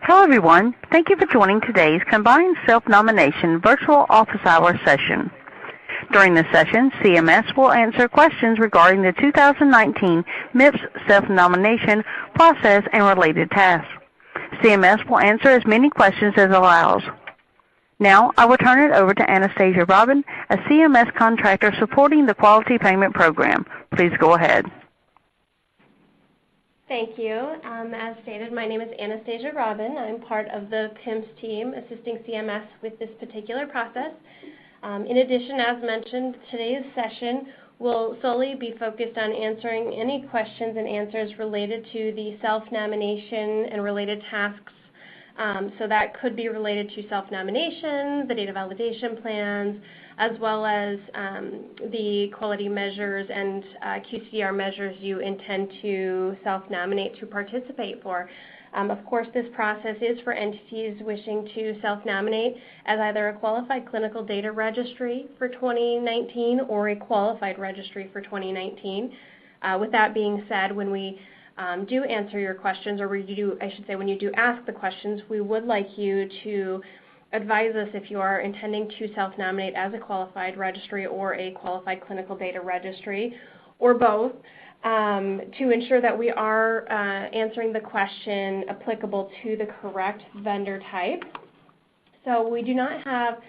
Hello everyone. Thank you for joining today's Combined Self-Nomination Virtual Office Hour session. During this session, CMS will answer questions regarding the 2019 MIPS self-nomination process and related tasks. CMS will answer as many questions as allows. Now, I will turn it over to Anastasia Robin, a CMS contractor supporting the Quality Payment Program. Please go ahead. Thank you. As stated, my name is Anastasia Robin. I'm part of the PIMS team assisting CMS with this particular process. In addition, as mentioned, today's session will solely be focused on answering any questions and answers related to the self-nomination and related tasks. So that could be related to self-nomination, the data validation plans, as well as the quality measures and Qcdr measures you intend to self-nominate to participate for. Of course, this process is for entities wishing to self-nominate as either a qualified clinical data registry for 2019 or a qualified registry for 2019. With that being said, when we do answer your questions, or when you do ask the questions, we would like you to advise us if you are intending to self-nominate as a qualified registry or a qualified clinical data registry, or both, to ensure that we are answering the question applicable to the correct vendor type. So we do not have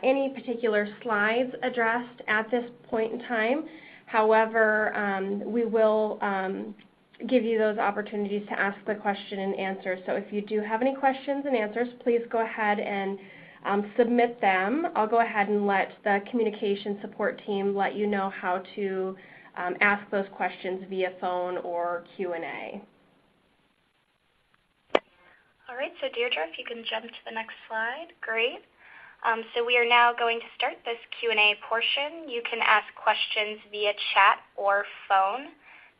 any particular slides addressed at this point in time. However, we will give you those opportunities to ask the question and answer. So if you do have any questions and answers, please go ahead and submit them. I'll go ahead and let the communication support team let you know how to ask those questions via phone or Q&A. All right, so Deirdre, if you can jump to the next slide, great. So we are now going to start this Q&A portion. You can ask questions via chat or phone.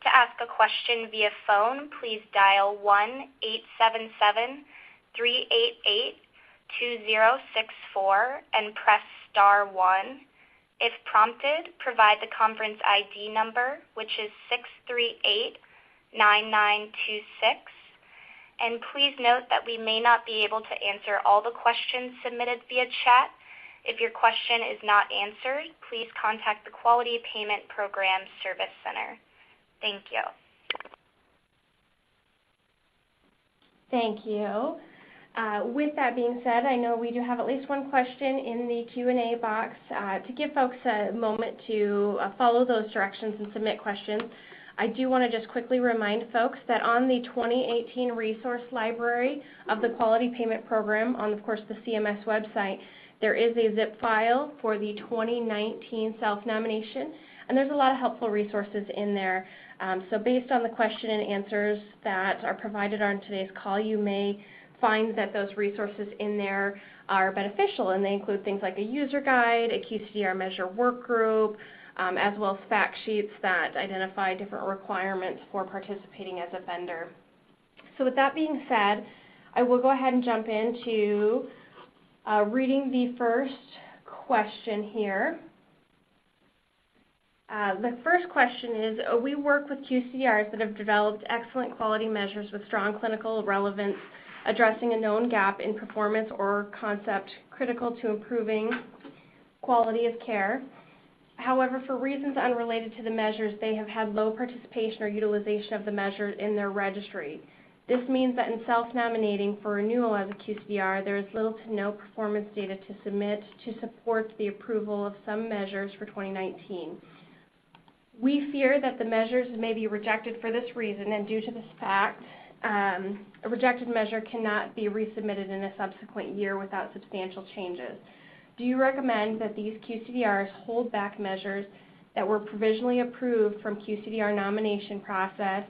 To ask a question via phone, please dial 1-877-388-2064 and press star 1. If prompted, provide the conference ID number, which is 638-9926. And please note that we may not be able to answer all the questions submitted via chat. If your question is not answered, please contact the Quality Payment Program Service Center. Thank you. Thank you. With that being said, I know we do have at least one question in the Q&A box. To give folks a moment to follow those directions and submit questions, I do want to just quickly remind folks that on the 2018 resource library of the Quality Payment Program on, of course, the CMS website, there is a zip file for the 2019 self-nomination, and there's a lot of helpful resources in there. So based on the question and answers that are provided on today's call, you may find that those resources in there are beneficial, and they include things like a user guide, a Qcdr measure work group, as well as fact sheets that identify different requirements for participating as a vendor. So with that being said, I will go ahead and jump into reading the first question here. The first question is, we work with Qcdrs that have developed excellent quality measures with strong clinical relevance, addressing a known gap in performance or concept critical to improving quality of care. However, for reasons unrelated to the measures, they have had low participation or utilization of the measure in their registry. This means that in self-nominating for renewal as a Qcdr, there is little to no performance data to submit to support the approval of some measures for 2019. We fear that the measures may be rejected for this reason, and due to this fact, a rejected measure cannot be resubmitted in a subsequent year without substantial changes. Do you recommend that these Qcdrs hold back measures that were provisionally approved from Qcdr nomination process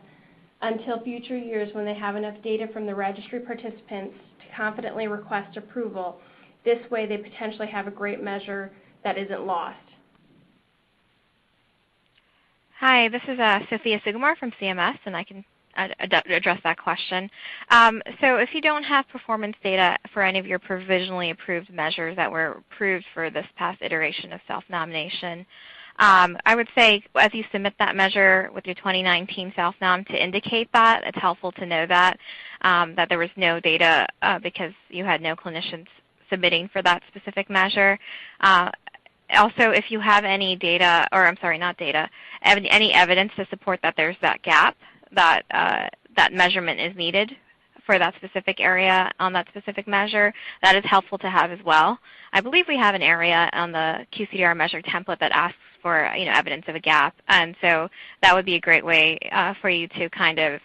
until future years when they have enough data from the registry participants to confidently request approval? This way they potentially have a great measure that isn't lost. Hi, this is Sophia Sugimar from CMS, and I can address that question. So if you don't have performance data for any of your provisionally approved measures that were approved for this past iteration of self-nomination, I would say as you submit that measure with your 2019 self-nom to indicate that, it's helpful to know that, that there was no data because you had no clinicians submitting for that specific measure. Also, if you have any data, or I'm sorry, not data, any evidence to support that there's that gap, that that measurement is needed for that specific area on that specific measure, that is helpful to have as well. I believe we have an area on the Qcdr measure template that asks for evidence of a gap, and so that would be a great way for you to kind of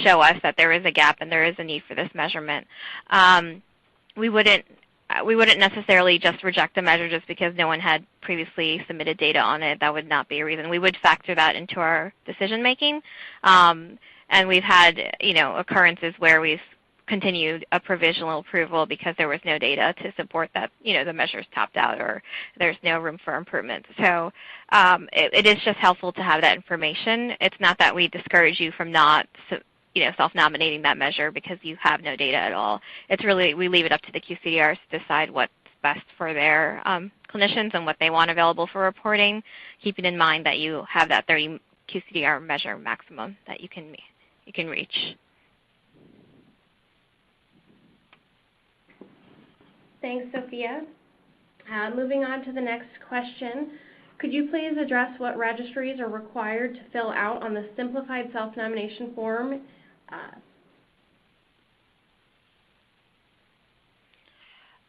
show us that there is a gap and there is a need for this measurement. We wouldn't necessarily just reject a measure just because no one had previously submitted data on it. That would not be a reason. We would factor that into our decision making. And we've had, occurrences where we've continued a provisional approval because there was no data to support that, the measure's topped out or there's no room for improvement. So it is just helpful to have that information. It's not that we discourage you from not, self-nominating that measure because you have no data at all. It's really, we leave it up to the Qcdrs to decide what's best for their clinicians and what they want available for reporting, keeping in mind that you have that 30 Qcdr measure maximum that you can reach. Thanks, Sophia. Moving on to the next question. Could you please address what registries are required to fill out on the Simplified Self-Nomination form?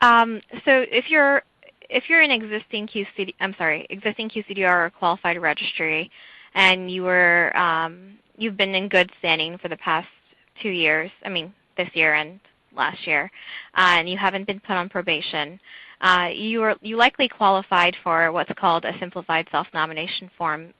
So if you're an existing Qcdr or qualified registry, and you've been in good standing for the past 2 years, this year and last year, and you haven't been put on probation, you likely qualified for what's called a Simplified Self-Nomination form,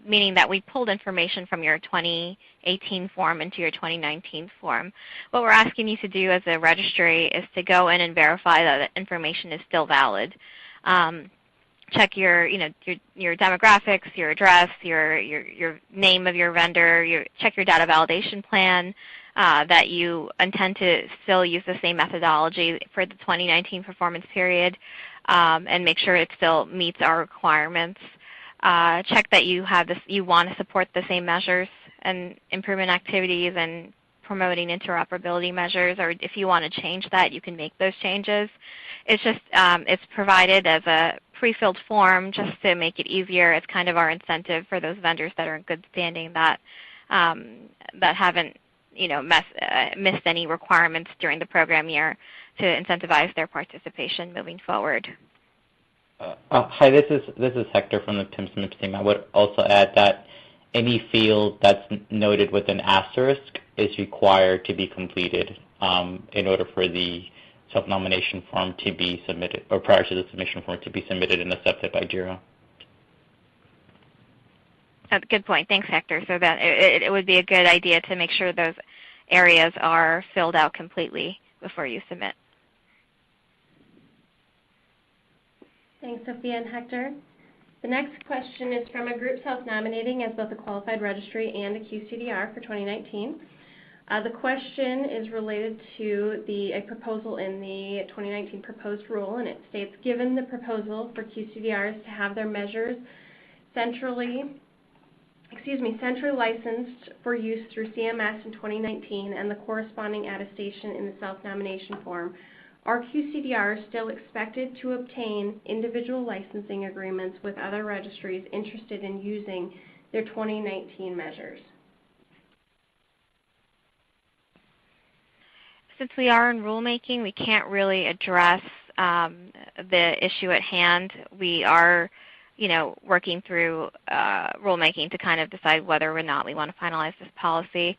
meaning that we pulled information from your 2018 form into your 2019 form. What we're asking you to do as a registry is to go in and verify that the information is still valid. Check your demographics, your address, your name of your vendor, check your data validation plan, that you intend to still use the same methodology for the 2019 performance period, and make sure it still meets our requirements. Check that you want to support the same measures and improvement activities and promoting interoperability measures, or if you want to change that, you can make those changes. It's just it's provided as a pre-filled form just to make it easier. It's kind of our incentive for those vendors that are in good standing that haven't missed any requirements during the program year to incentivize their participation moving forward. Hi, this is Hector from the MIPS team. I would also add that any field that's noted with an asterisk is required to be completed in order for the self-nomination form to be submitted, or prior to the submission form to be submitted and accepted by JIRA. Good point. Thanks, Hector. So that it would be a good idea to make sure those areas are filled out completely before you submit. Thanks, Sophia and Hector. The next question is from a group self-nominating as both a qualified registry and a Qcdr for 2019. The question is related to a proposal in the 2019 proposed rule, and it states, given the proposal for Qcdrs to have their measures centrally licensed for use through CMS in 2019 and the corresponding attestation in the self-nomination form, are Qcdrs still expected to obtain individual licensing agreements with other registries interested in using their 2019 measures? Since we are in rulemaking, we can't really address the issue at hand. We are working through rulemaking to kind of decide whether or not we want to finalize this policy.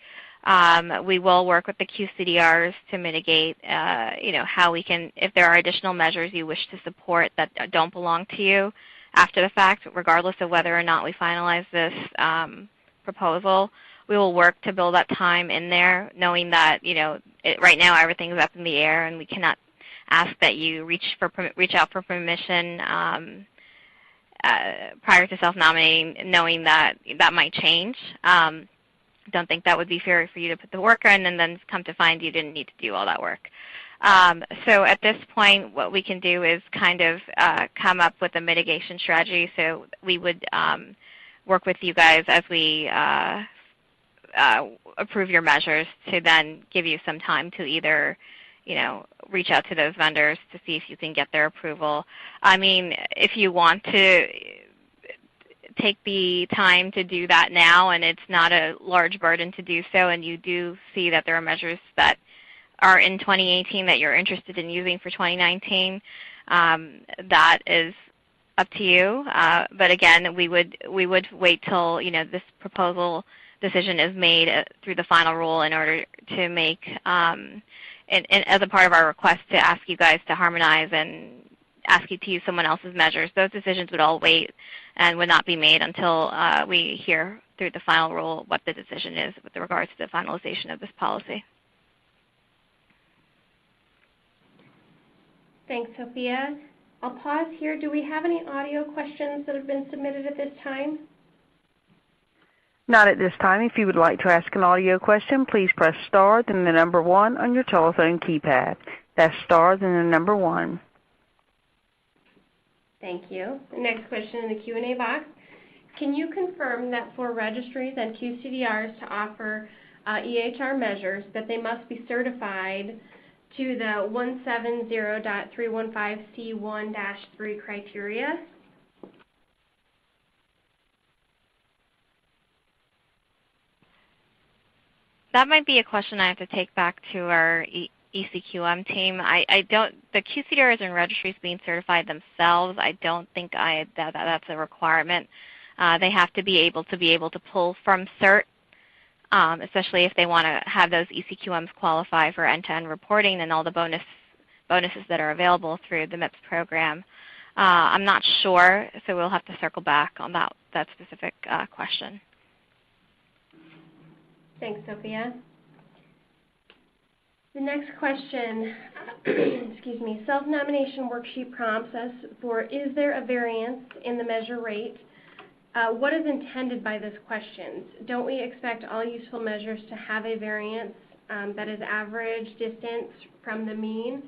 We will work with the Qcdrs to mitigate, how we can, if there are additional measures you wish to support that don't belong to you after the fact, regardless of whether or not we finalize this proposal. We will work to build that time in there, knowing that, right now everything is up in the air and we cannot ask that you reach out for permission prior to self-nominating, knowing that that might change. Don't think that would be fair for you to put the work in and then come to find you didn't need to do all that work. So at this point, what we can do is kind of come up with a mitigation strategy. So we would work with you guys as we approve your measures to then give you some time to either, reach out to those vendors to see if you can get their approval. I mean, if you want to take the time to do that now, and it's not a large burden to do so, and you do see that there are measures that are in 2018 that you're interested in using for 2019, that is up to you. But again, we would wait till this proposal decision is made through the final rule in order to make, and as a part of our request to ask you guys to harmonize and ask you to use someone else's measures. Those decisions would all wait and would not be made until we hear through the final rule what the decision is with regards to the finalization of this policy. Thanks, Sophia. I'll pause here. Do we have any audio questions that have been submitted at this time? Not at this time. If you would like to ask an audio question, please press star, then the number 1 on your telephone keypad. That's star, then the number 1. Thank you. The next question in the Q&A box. Can you confirm that for registries and Qcdrs to offer EHR measures that they must be certified to the 170.315C1-3 criteria? That might be a question I have to take back to our ECQM team. The Qcdrs and registries being certified themselves, I don't think that's a requirement. They have to be able to pull from CERT, especially if they want to have those ECQMs qualify for end-to-end reporting and all the bonuses that are available through the MIPS program. I'm not sure, so we'll have to circle back on that specific question. Thanks, Sophia. The next question, excuse me, self-nomination worksheet prompts us for, is there a variance in the measure rate? What is intended by this question? Don't we expect all useful measures to have a variance that is average distance from the mean?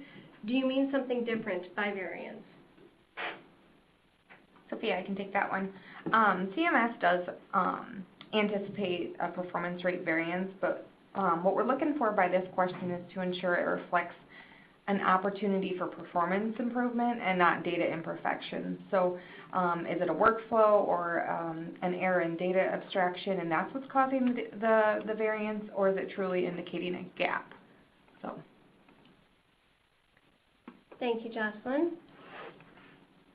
Do you mean something different by variance? Sophia, I can take that one. CMS does anticipate a performance rate variance, but what we're looking for by this question is to ensure it reflects an opportunity for performance improvement and not data imperfection. So is it a workflow or an error in data abstraction, and that's what's causing the variance, or is it truly indicating a gap? So. Thank you, Jocelyn.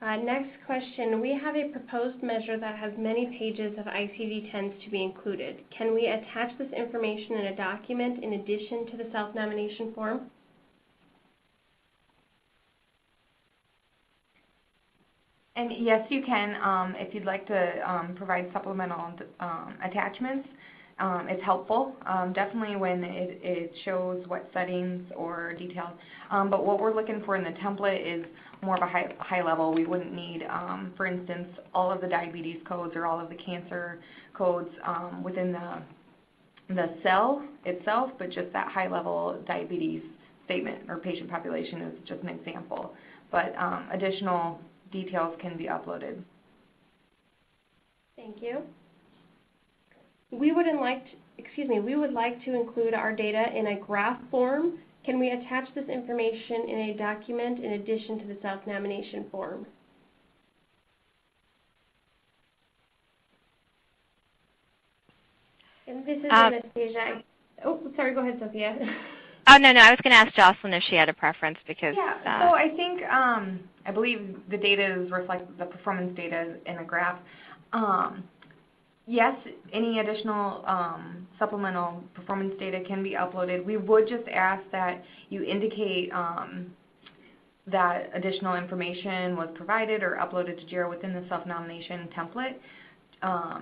Next question. We have a proposed measure that has many pages of ICD-10s to be included. Can we attach this information in a document in addition to the self-nomination form? And yes, you can. If you'd like to provide supplemental attachments, it's helpful, definitely when it shows what settings or details. But what we're looking for in the template is more of a high level. We wouldn't need, for instance, all of the diabetes codes or all of the cancer codes within the cell itself, but just that high level diabetes statement or patient population is just an example. But additional details can be uploaded. Thank you. We would like to include our data in a graph form. Can we attach this information in a document in addition to the self-nomination form? And this is Anastasia. Oh, sorry, go ahead, Sophia. Oh, no, I was going to ask Jocelyn if she had a preference because... Yeah, so I think, I believe the data reflect the performance data in a graph. Yes, any additional supplemental performance data can be uploaded. We would just ask that you indicate that additional information was provided or uploaded to JIRA within the self-nomination template.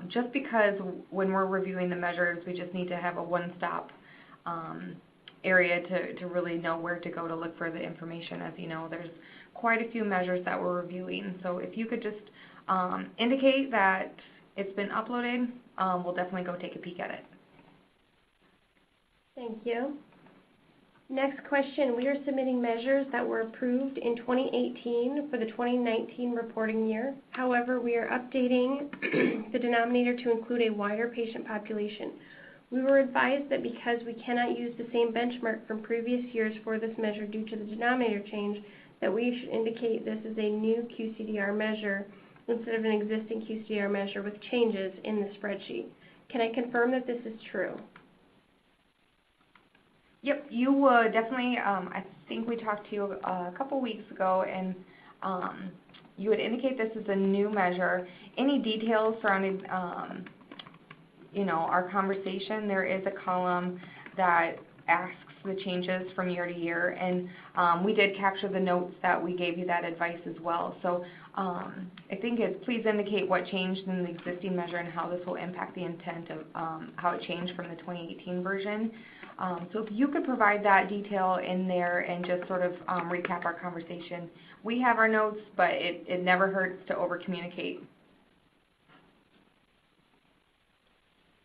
Just because when we're reviewing the measures, we just need to have a one-stop area to really know where to go to look for the information. As you know, there's quite a few measures that we're reviewing. So if you could just indicate that it's been uploaded, we'll definitely go take a peek at it. Thank you. Next question, we are submitting measures that were approved in 2018 for the 2019 reporting year. However, we are updating the denominator to include a wider patient population. We were advised that because we cannot use the same benchmark from previous years for this measure due to the denominator change, that we should indicate this is a new Qcdr measure instead of an existing Qcdr measure with changes in the spreadsheet. Can I confirm that this is true? Yep, you would definitely, I think we talked to you a couple weeks ago, and you would indicate this is a new measure. Any details surrounding, our conversation, there is a column that asks the changes from year to year, and we did capture the notes that we gave you that advice as well. So I think it's please indicate what changed in the existing measure and how this will impact the intent of how it changed from the 2018 version. So if you could provide that detail in there and just sort of recap our conversation. We have our notes, but it never hurts to over-communicate.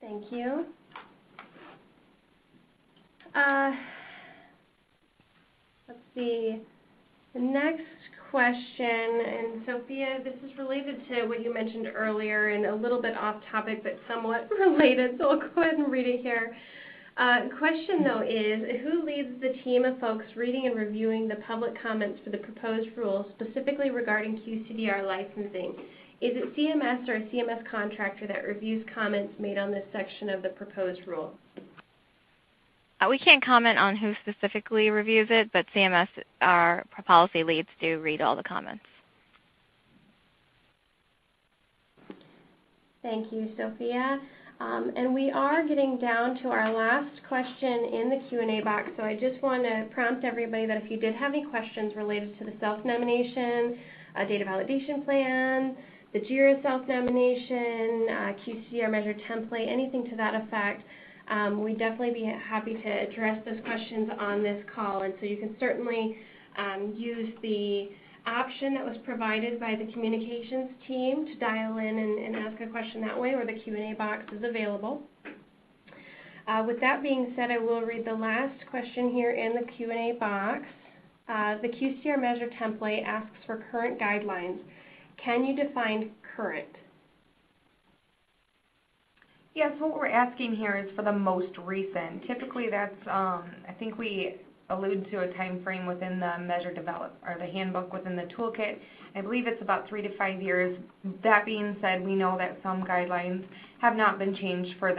Thank you. Let's see. The next question, and Sophia, this is related to what you mentioned earlier and a little bit off topic, but somewhat related, so I'll go ahead and read it here. Question, though, is who leads the team of folks reading and reviewing the public comments for the proposed rules, specifically regarding Qcdr licensing? Is it CMS or a CMS contractor that reviews comments made on this section of the proposed rule? We can't comment on who specifically reviews it, but CMS, our policy leads, do read all the comments. Thank you, Sophia. And we are getting down to our last question in the Q&A box, so I just want to prompt everybody that if you did have any questions related to the self-nomination, data validation plan, the JIRA self-nomination, Qcdr measure template, anything to that effect, we'd definitely be happy to address those questions on this call. And so you can certainly use the option that was provided by the communications team to dial in and ask a question that way, or the Q&A box is available. With that being said, I will read the last question here in the Q&A box. The Qcdr measure template asks for current guidelines. Can you define current? Yes, what we're asking here is for the most recent. Typically that's, I think we allude to a time frame within the measure or the handbook within the toolkit. I believe it's about 3 to 5 years. That being said, we know that some guidelines have not been changed for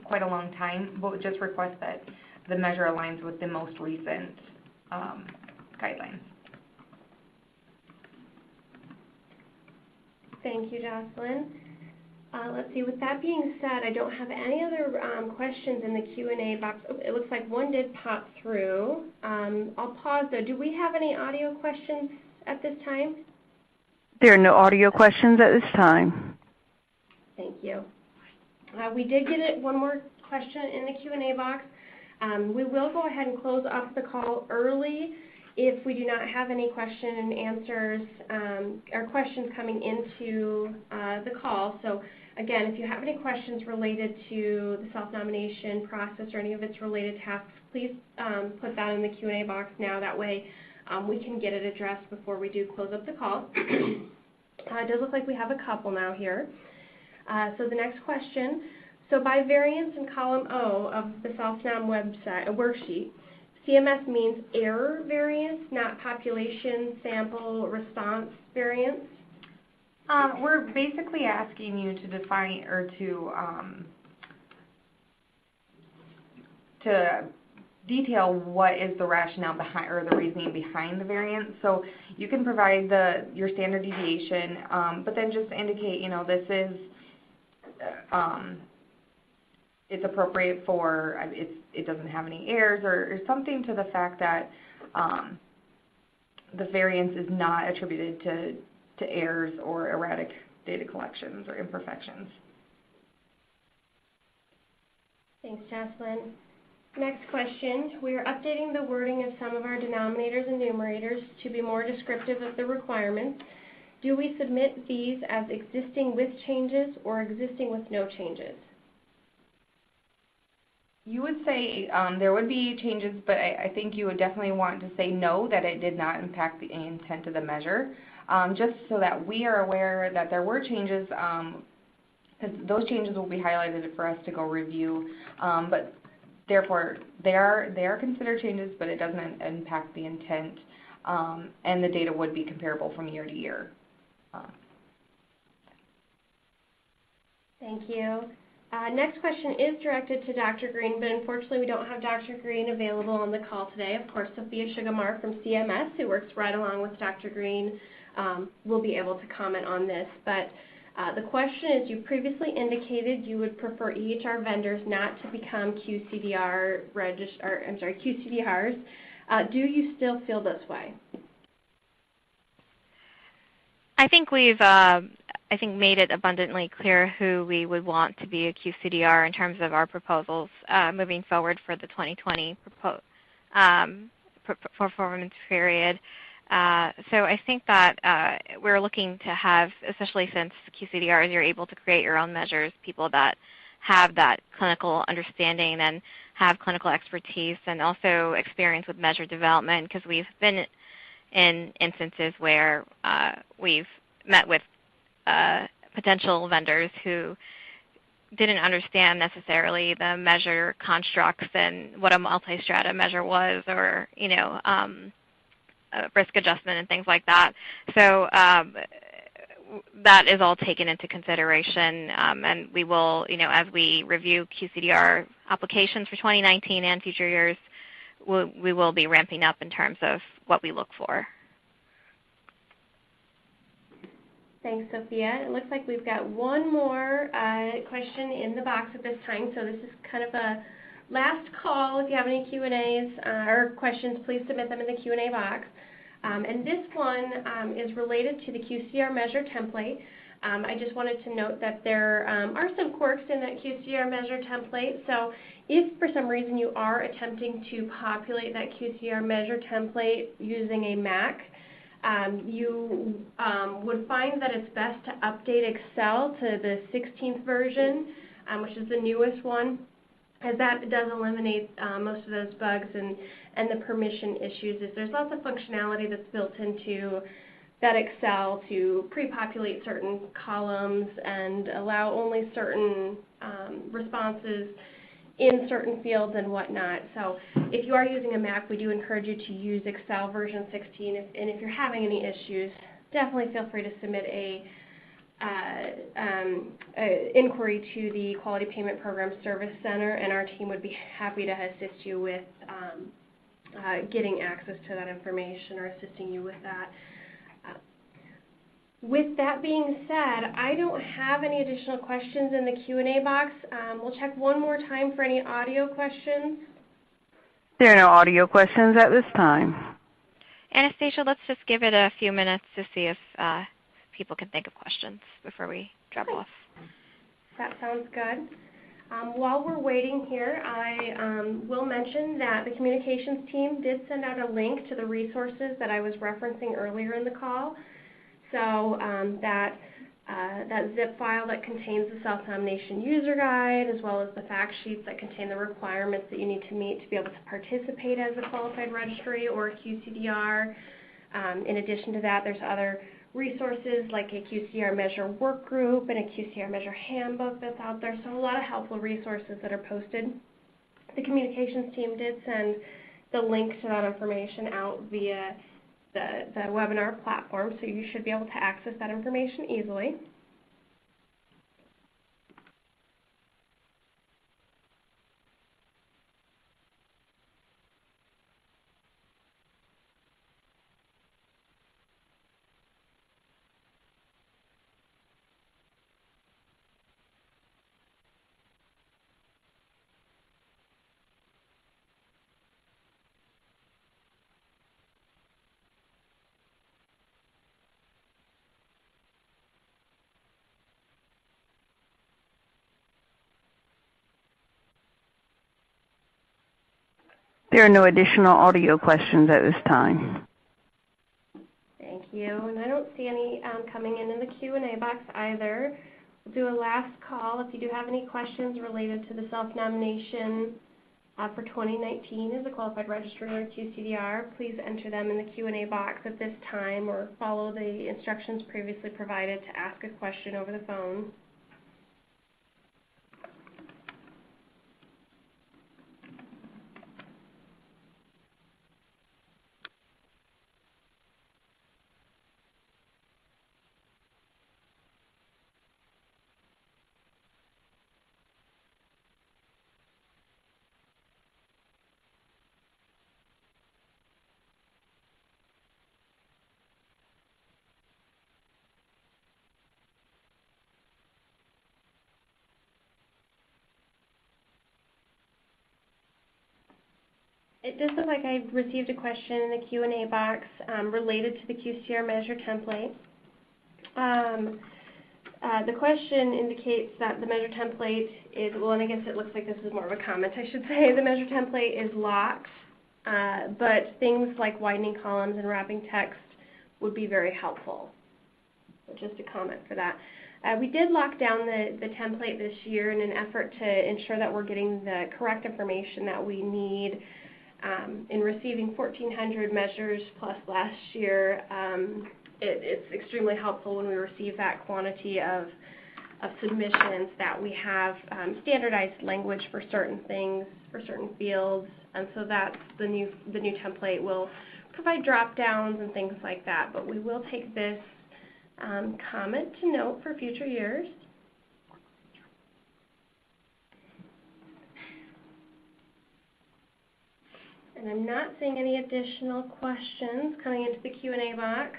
quite a long time, but we just request that the measure aligns with the most recent guidelines. Thank you, Jocelyn. Let's see, with that being said, I don't have any other questions in the Q&A box. Oh, it looks like one did pop through. I'll pause though. Do we have any audio questions at this time? There are no audio questions at this time. Thank you. We did get one more question in the Q&A box. We will go ahead and close off the call early if we do not have any question and answers or questions coming into the call. So again, if you have any questions related to the self-nomination process or any of its related tasks, please put that in the Q&A box now. That way we can get it addressed before we do close up the call. It does look like we have a couple now here. So the next question, so by variance in column O of the self-nom website, a worksheet, CMS means error variance, not population sample response variance? We're basically asking you to define or to detail what is the rationale behind or the reasoning behind the variance. So you can provide your standard deviation, but then just indicate, this is it's appropriate for, it doesn't have any errors or something to the fact that the variance is not attributed to errors or erratic data collections or imperfections. Thanks, Jocelyn. Next question. We are updating the wording of some of our denominators and numerators to be more descriptive of the requirements. Do we submit these as existing with changes or existing with no changes? You would say there would be changes, but I think you would definitely want to say no, that it did not impact the intent of the measure, just so that we are aware that there were changes, because those changes will be highlighted for us to go review, but therefore they are considered changes, but it doesn't impact the intent, and the data would be comparable from year to year. Thank you. Next question is directed to Dr. Green, but unfortunately we don't have Dr. Green available on the call today. Of course, Sophia Sugamar from CMS, who works right along with Dr. Green, will be able to comment on this. But the question is, you previously indicated you would prefer EHR vendors not to become QCDRs. Do you still feel this way? I think we've made it abundantly clear who we would want to be a QCDR in terms of our proposals moving forward for the 2020 performance period. So I think that we're looking to have, especially since QCDRs, you're able to create your own measures, people that have that clinical understanding and have clinical expertise and also experience with measure development, because we've been in instances where we've met with potential vendors who didn't understand necessarily the measure constructs and what a multi-strata measure was, or risk adjustment and things like that. So that is all taken into consideration, and we will, as we review QCDR applications for 2019 and future years, we will be ramping up in terms of what we look for. Thanks, Sophia. It looks like we've got one more question in the box at this time, so this is kind of a last call. If you have any Q&As or questions, please submit them in the Q&A box. And this one is related to the QCDR measure template. I just wanted to note that there are some quirks in that QCDR measure template. So if for some reason you are attempting to populate that QCDR measure template using a Mac, you would find that it's best to update Excel to the 16th version, which is the newest one, as that does eliminate most of those bugs and the permission issues. There's lots of functionality that's built into that Excel to pre-populate certain columns and allow only certain responses in certain fields and whatnot. So if you are using a Mac, we do encourage you to use Excel version 16, and if you're having any issues, definitely feel free to submit a inquiry to the Quality Payment Program Service Center, and our team would be happy to assist you with getting access to that information or assisting you with that. With that being said, I don't have any additional questions in the Q&A box. We'll check one more time for any audio questions. There are no audio questions at this time. Anastasia, let's just give it a few minutes to see if people can think of questions before we drop off. That sounds good. While we're waiting here, I will mention that the communications team did send out a link to the resources that I was referencing earlier in the call. So that zip file that contains the self-nomination user guide, as well as the fact sheets that contain the requirements that you need to meet to be able to participate as a qualified registry or a QCDR. In addition to that, there's other resources like a QCDR measure work group and a QCDR measure handbook that's out there. So a lot of helpful resources that are posted. The communications team did send the link to that information out via the webinar platform, so you should be able to access that information easily. There are no additional audio questions at this time. Thank you. And I don't see any coming in the Q&A box either. We'll do a last call. If you do have any questions related to the self-nomination for 2019 as a qualified registrar or Qcdr, please enter them in the Q&A box at this time or follow the instructions previously provided to ask a question over the phone. It does look like I received a question in the Q&A box related to the Qcdr measure template. The question indicates that the measure template is, well, and I guess it looks like this is more of a comment, I should say. The measure template is locked, but things like widening columns and wrapping text would be very helpful. So just a comment for that. We did lock down the template this year in an effort to ensure that we're getting the correct information that we need. In receiving 1,400 measures plus last year, it's extremely helpful when we receive that quantity of submissions that we have standardized language for certain things, for certain fields, and so that's the new template will provide drop downs and things like that. But we will take this comment to note for future years. And I'm not seeing any additional questions coming into the Q&A box.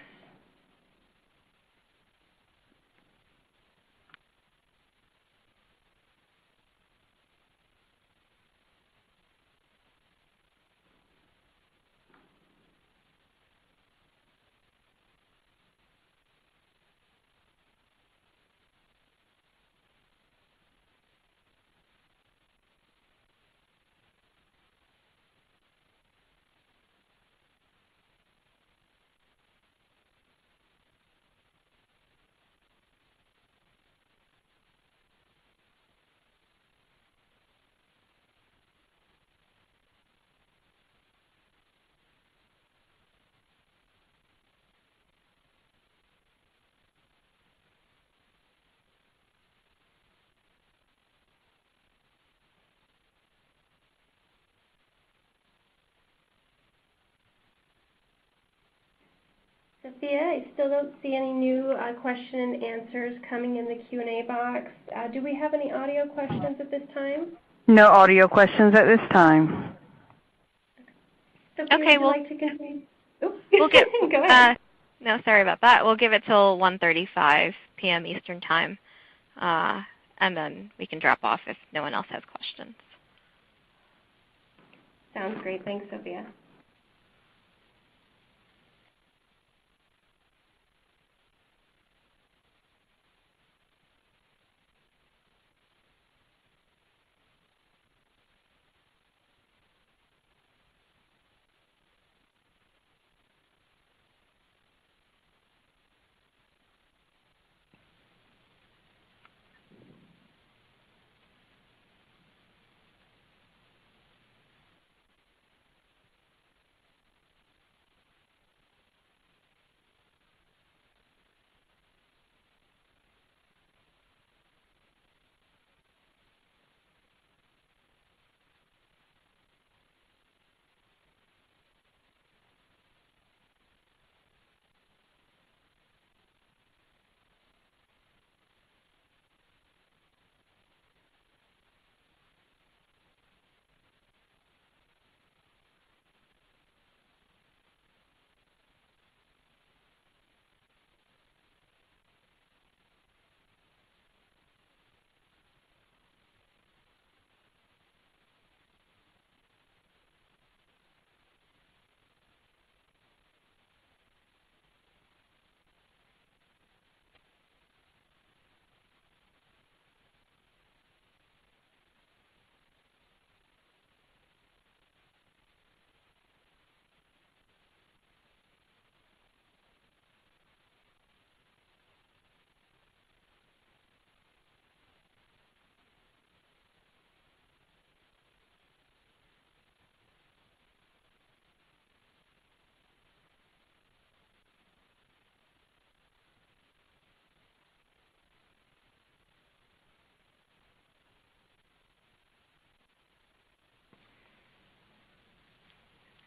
Sophia, I still don't see any new question and answers coming in the Q&A box. Do we have any audio questions at this time? No audio questions at this time. Sophia, Okay, would you like to continue? Oops. We'll get, Go ahead. no, sorry about that. We'll give it till 1:35 p.m. Eastern Time, and then we can drop off if no one else has questions. Sounds great. Thanks, Sophia.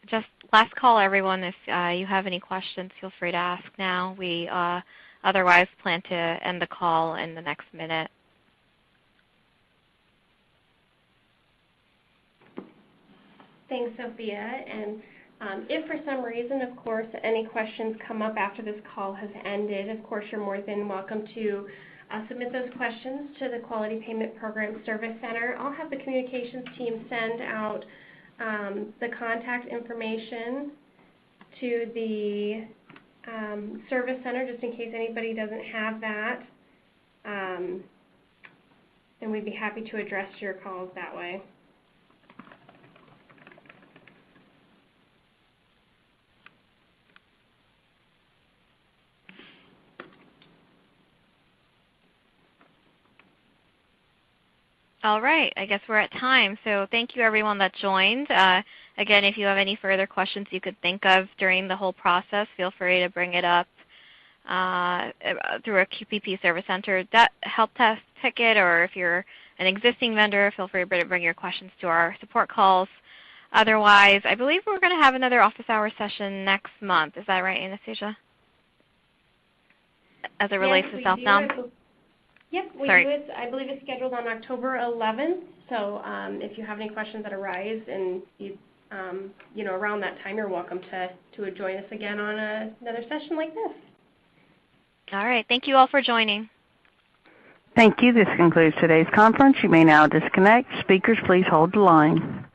just last call, everyone. If you have any questions, feel free to ask now. We otherwise plan to end the call in the next minute. Thanks, Sophia. And if for some reason, of course, any questions come up after this call has ended, of course, you're more than welcome to submit those questions to the Quality Payment Program Service Center. I'll have the communications team send out the contact information to the Service Center just in case anybody doesn't have that. And we'd be happy to address your calls that way. All right, I guess we're at time. So thank you everyone that joined. Again, if you have any further questions you could think of during the whole process, feel free to bring it up through a QPP Service Center help desk ticket, or if you're an existing vendor, feel free to bring your questions to our support calls. Otherwise, I believe we're going to have another office hour session next month. Is that right, Anastasia? As it relates to self-nom? Yep, we do it. I believe it's scheduled on October 11th. So if you have any questions that arise and you know, around that time, you're welcome to join us again on another session like this. All right. Thank you all for joining. Thank you. This concludes today's conference. You may now disconnect. Speakers, please hold the line.